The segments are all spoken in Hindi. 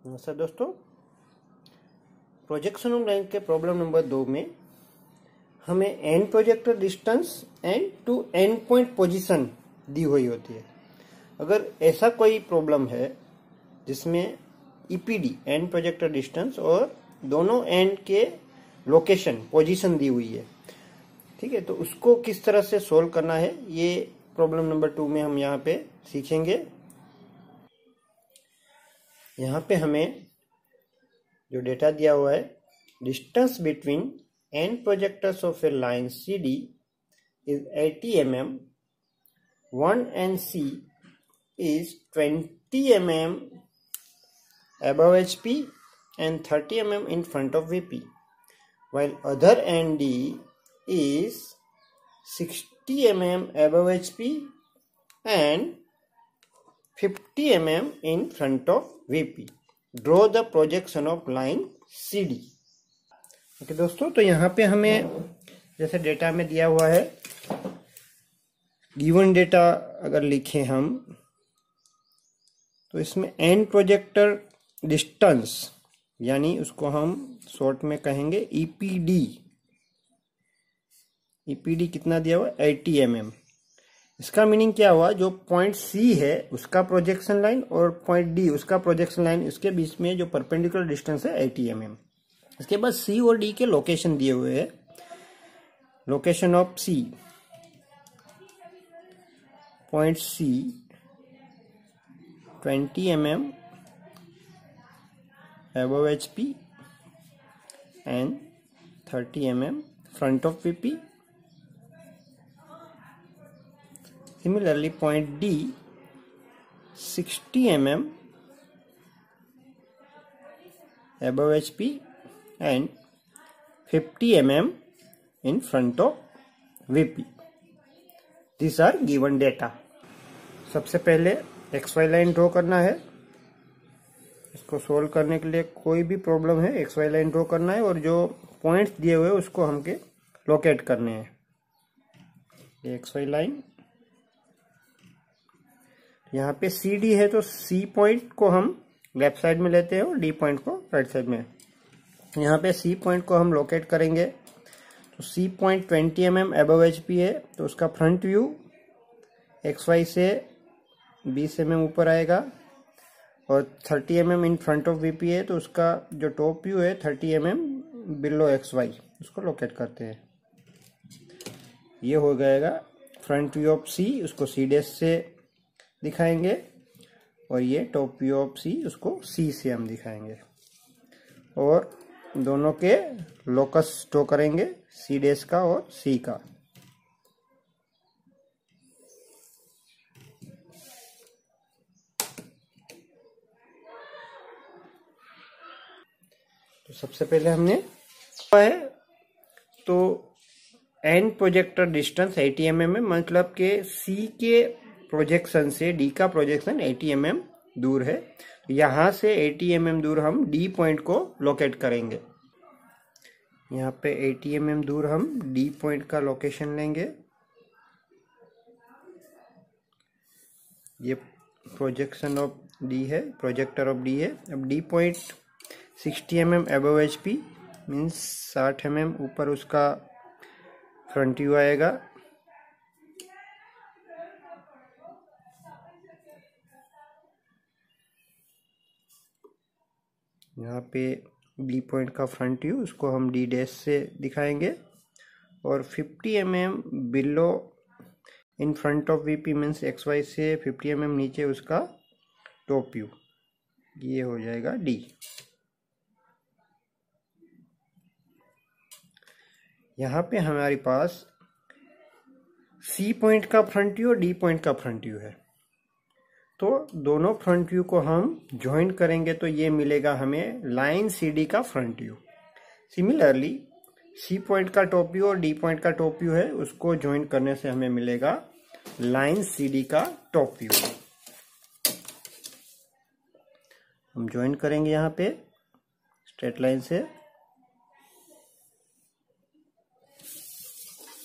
नमस्कार दोस्तों, प्रोजेक्शन ऑफ लाइन के प्रॉब्लम नंबर 2 में हमें end projector distance end to end point position दी हुई होती है। अगर ऐसा कोई प्रॉब्लम है जिसमें ईपीडी एंड प्रोजेक्टर डिस्टेंस और दोनों एंड के लोकेशन पोजीशन दी हुई है, ठीक है, तो उसको किस तरह से सोल्व करना है ये प्रॉब्लम नंबर 2 में हम यहाँ पे सीखेंगे। यहाँ पे हमें जो डेटा दिया हुआ है, distance between end projectors of A line C D is 80 mm, 1 and C is 20 mm above HP and 30 mm in front of VP, while other end D is 60 mm above HP and 50 mm in front of VP. Draw the projection of line CD. Okay दोस्तों, तो यहाँ पे हमें जैसे डेटा में दिया हुआ है, गिवन डेटा अगर लिखें हम तो इसमें एंड प्रोजेक्टर डिस्टेंस यानी उसको हम शॉर्ट में कहेंगे ईपीडी। ईपीडी कितना दिया हुआ, 80 mm। इसका मीनिंग क्या हुआ, जो पॉइंट सी है उसका प्रोजेक्शन लाइन और पॉइंट डी उसका प्रोजेक्शन लाइन, उसके बीच में जो परपेंडिकुलर डिस्टेंस है 80 mm। इसके बाद सी और डी के लोकेशन दिए हुए हैं। Location of C, point C 20 mm above HP and 30 mm front of VP. Similarly, point D 60 mm above HP and 50 mm in front of VP. These are given data. सबसे पहले XY लाइन ड्रॉ करना है। इसको सोल्व करने के लिए कोई भी प्रॉब्लम है XY लाइन ड्रॉ करना है और जो पॉइंट्स दिए हुए हैं उसको हमके लोकेट करने हैं। ये XY लाइन, यहाँ पे सी डी है तो सी पॉइंट को हम लेफ्ट साइड में लेते हैं और डी पॉइंट को राइट साइड में। यहाँ पे सी पॉइंट को हम लोकेट करेंगे तो C point 20 mm above HP है तो उसका फ्रंट व्यू XY से 20 mm ऊपर आएगा और 30 mm in front of VP है तो उसका जो टॉप व्यू है 30 mm बिलो XY, उसको लोकेट करते हैं। ये हो जाएगा फ्रंट व्यू ऑफ सी, उसको सी डैश से दिखाएंगे और ये टॉप व्यू ऑफ सी, उसको सी से हम दिखाएंगे और दोनों के लोकस ड्रॉ करेंगे, सी डैश का और सी का। तो सबसे पहले हमने है तो एंड प्रोजेक्टर डिस्टेंस 80 mm है, मतलब के सी के प्रोजेक्शन से डी का प्रोजेक्शन 80 mm दूर है। तो यहाँ से 80 mm दूर हम डी पॉइंट को लोकेट करेंगे। यहाँ पे 80 mm दूर हम डी पॉइंट का लोकेशन लेंगे। ये प्रोजेक्शन ऑफ डी है, प्रोजेक्टर ऑफ डी है। अब D point 60 mm above HP means 60 mm ऊपर उसका फ्रंट व्यू आएगा। यहाँ पे डी पॉइंट का फ्रंट व्यू, उसको हम डी डैश से दिखाएंगे और 50 mm below in front of VP means XY से 50 mm नीचे उसका टॉप व्यू, ये हो जाएगा डी। यहाँ पे हमारे पास सी पॉइंट का फ्रंट व्यू और डी पॉइंट का फ्रंट व्यू है तो दोनों फ्रंट व्यू को हम ज्वाइन करेंगे तो ये मिलेगा हमें लाइन CD का front view. Similarly C point का टॉप व्यू और डी पॉइंट का टॉप व्यू है, उसको ज्वाइन करने से हमें मिलेगा लाइन CD का टॉप व्यू। हम ज्वाइन करेंगे यहाँ पे स्ट्रेट लाइन से,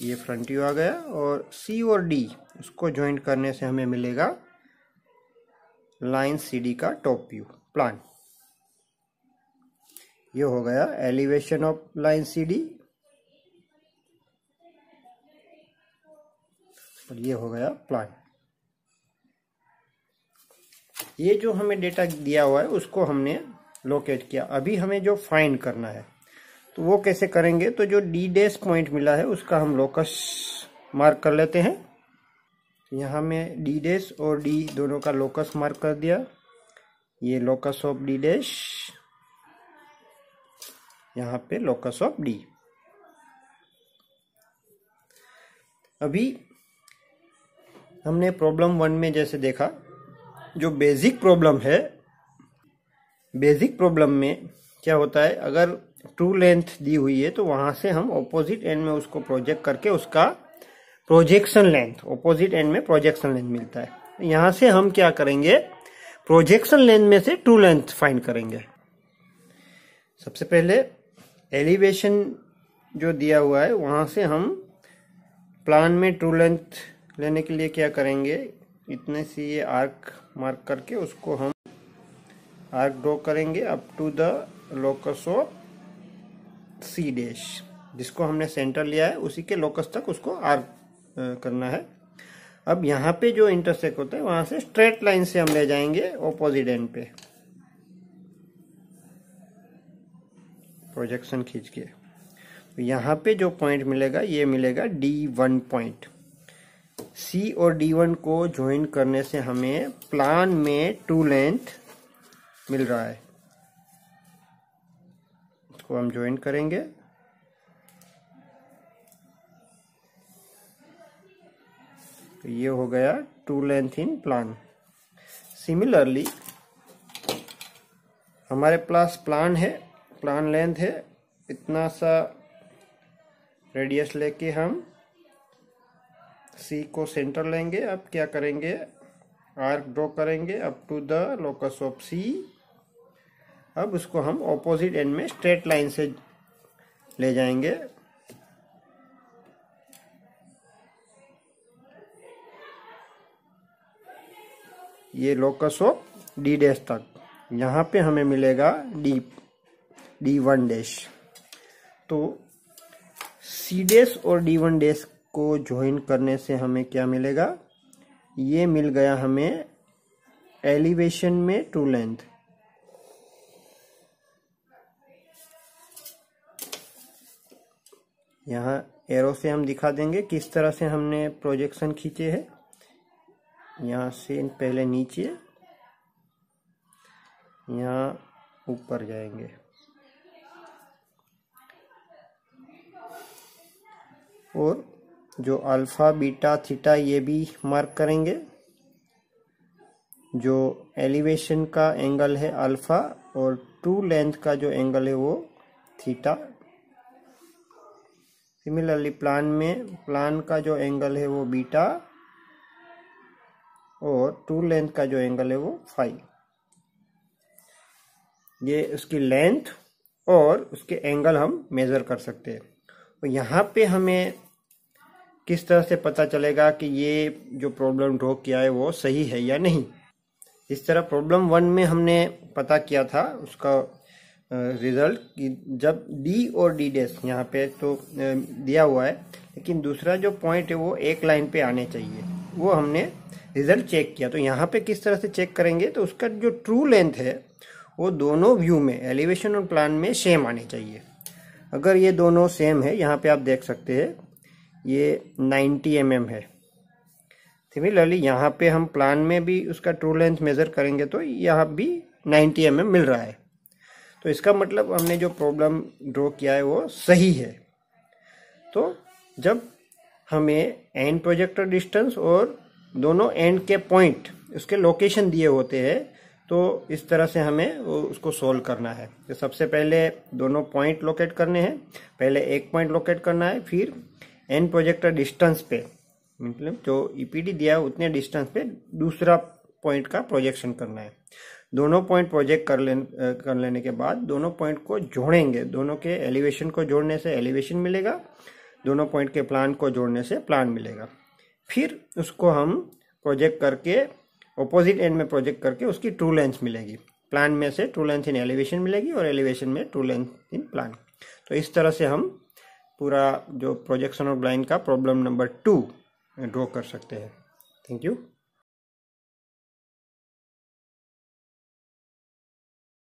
ये फ्रंट व्यू आ गया और सी और डी उसको ज्वाइन करने से हमें मिलेगा लाइन CD का टॉप व्यू प्लान। ये हो गया एलिवेशन ऑफ लाइन CD और ये हो गया प्लान। ये जो हमें डेटा दिया हुआ है उसको हमने लोकेट किया। अभी हमें जो फाइंड करना है तो वो कैसे करेंगे, तो जो D' पॉइंट मिला है उसका हम लोकस मार्क कर लेते हैं। यहाँ में D' और D दोनों का लोकस मार्क कर दिया। ये लोकस ऑफ D', यहाँ पे लोकस ऑफ D। अभी हमने प्रॉब्लम 1 में जैसे देखा, जो बेसिक प्रॉब्लम है, बेसिक प्रॉब्लम में क्या होता है, अगर ट्रू लेंथ दी हुई है तो वहां से हम ऑपोजिट एंड में उसको प्रोजेक्ट करके उसका प्रोजेक्शन लेंथ, ऑपोजिट एंड में प्रोजेक्शन लेंथ मिलता है। यहां से हम क्या करेंगे, प्रोजेक्शन लेंथ में से ट्रू लेंथ फाइंड करेंगे। सबसे पहले एलिवेशन जो दिया हुआ है वहां से हम प्लान में ट्रू लेंथ लेने के लिए क्या करेंगे, इतने सी ये आर्क मार्क करके उसको हम आर्क ड्रॉ करेंगे up to the locus of C', जिसको हमने सेंटर लिया है उसी के लोकस तक उसको आर्क करना है। अब यहाँ पे जो इंटरसेक्ट होता है वहां से स्ट्रेट लाइन से हम ले जाएंगे ऑपोजिट एंड पे, प्रोजेक्शन खींच के। तो यहाँ पे जो पॉइंट मिलेगा ये मिलेगा D1 पॉइंट। C और D1 को ज्वाइन करने से हमें प्लान में ट्रू लेंथ मिल रहा है। इसको हम ज्वाइन करेंगे। तो ये हो गया true length in plan. Similarly हमारे पास प्लान है, प्लान लेंथ है, इतना सा रेडियस लेके हम C को सेंटर लेंगे। अब क्या करेंगे, आर्क ड्रॉ करेंगे up to the locus of C। अब उसको हम ऑपोजिट एंड में स्ट्रेट लाइन से ले जाएंगे। ये लोकस ऑफ D' तक, यहाँ पे हमें मिलेगा D1'। तो C' और D1' को ज्वाइन करने से हमें क्या मिलेगा, ये मिल गया हमें एलिवेशन में ट्रू लेंथ। यहाँ एरो से हम दिखा देंगे किस तरह से हमने प्रोजेक्शन खींचे हैं। यहाँ से पहले नीचे, यहाँ ऊपर जाएंगे और जो अल्फा बीटा थीटा ये भी मार्क करेंगे। जो एलिवेशन का एंगल है अल्फा और ट्रू लेंथ का जो एंगल है वो थीटा। सिमिलरली प्लान में प्लान का जो एंगल है वो बीटा और ट्रू लेंथ का जो एंगल है वो फाई। ये उसकी लेंथ और उसके एंगल हम मेजर कर सकते हैं। तो यहाँ पे हमें किस तरह से पता चलेगा कि ये जो प्रॉब्लम ड्रॉ किया है वो सही है या नहीं। इस तरह प्रॉब्लम 1 में हमने पता किया था उसका रिजल्ट कि जब D और D' यहाँ पे तो दिया हुआ है, लेकिन दूसरा जो पॉइंट है वो एक लाइन पे आने चाहिए, वो हमने रिजल्ट चेक किया। तो यहाँ पे किस तरह से चेक करेंगे, तो उसका जो ट्रू लेंथ है वो दोनों व्यू में, एलिवेशन और प्लान में सेम आने चाहिए। अगर ये दोनों सेम है, यहाँ पे आप देख सकते हैं ये 90 mm है। सिमिलरली यहाँ पे हम प्लान में भी उसका ट्रू लेंथ मेजर करेंगे तो यहाँ भी 90 mm मिल रहा है। तो इसका मतलब हमने जो प्रॉब्लम ड्रॉ किया है वो सही है। तो जब हमें एंड प्रोजेक्टर डिस्टेंस और दोनों एंड के पॉइंट उसके लोकेशन दिए होते हैं, तो इस तरह से हमें उसको सोल्व करना है। तो सबसे पहले दोनों पॉइंट लोकेट करने हैं। पहले एक पॉइंट लोकेट करना है, फिर एंड प्रोजेक्टर डिस्टेंस पे, मतलब जो ईपीडी दिया है उतने डिस्टेंस पे दूसरा पॉइंट का प्रोजेक्शन करना है। दोनों पॉइंट प्रोजेक्ट कर लेने के बाद दोनों पॉइंट को जोड़ेंगे। दोनों के एलिवेशन को जोड़ने से एलिवेशन मिलेगा, दोनों पॉइंट के प्लान को जोड़ने से प्लान मिलेगा। फिर उसको हम प्रोजेक्ट करके ऑपोजिट एंड में प्रोजेक्ट करके उसकी ट्रू लेंथ मिलेगी। प्लान में से ट्रू लेंथ इन एलिवेशन मिलेगी और एलिवेशन में ट्रू लेंथ इन प्लान। तो इस तरह से हम पूरा जो प्रोजेक्शन ऑफ लाइन का प्रॉब्लम नंबर 2 ड्रॉ कर सकते हैं। Thank you.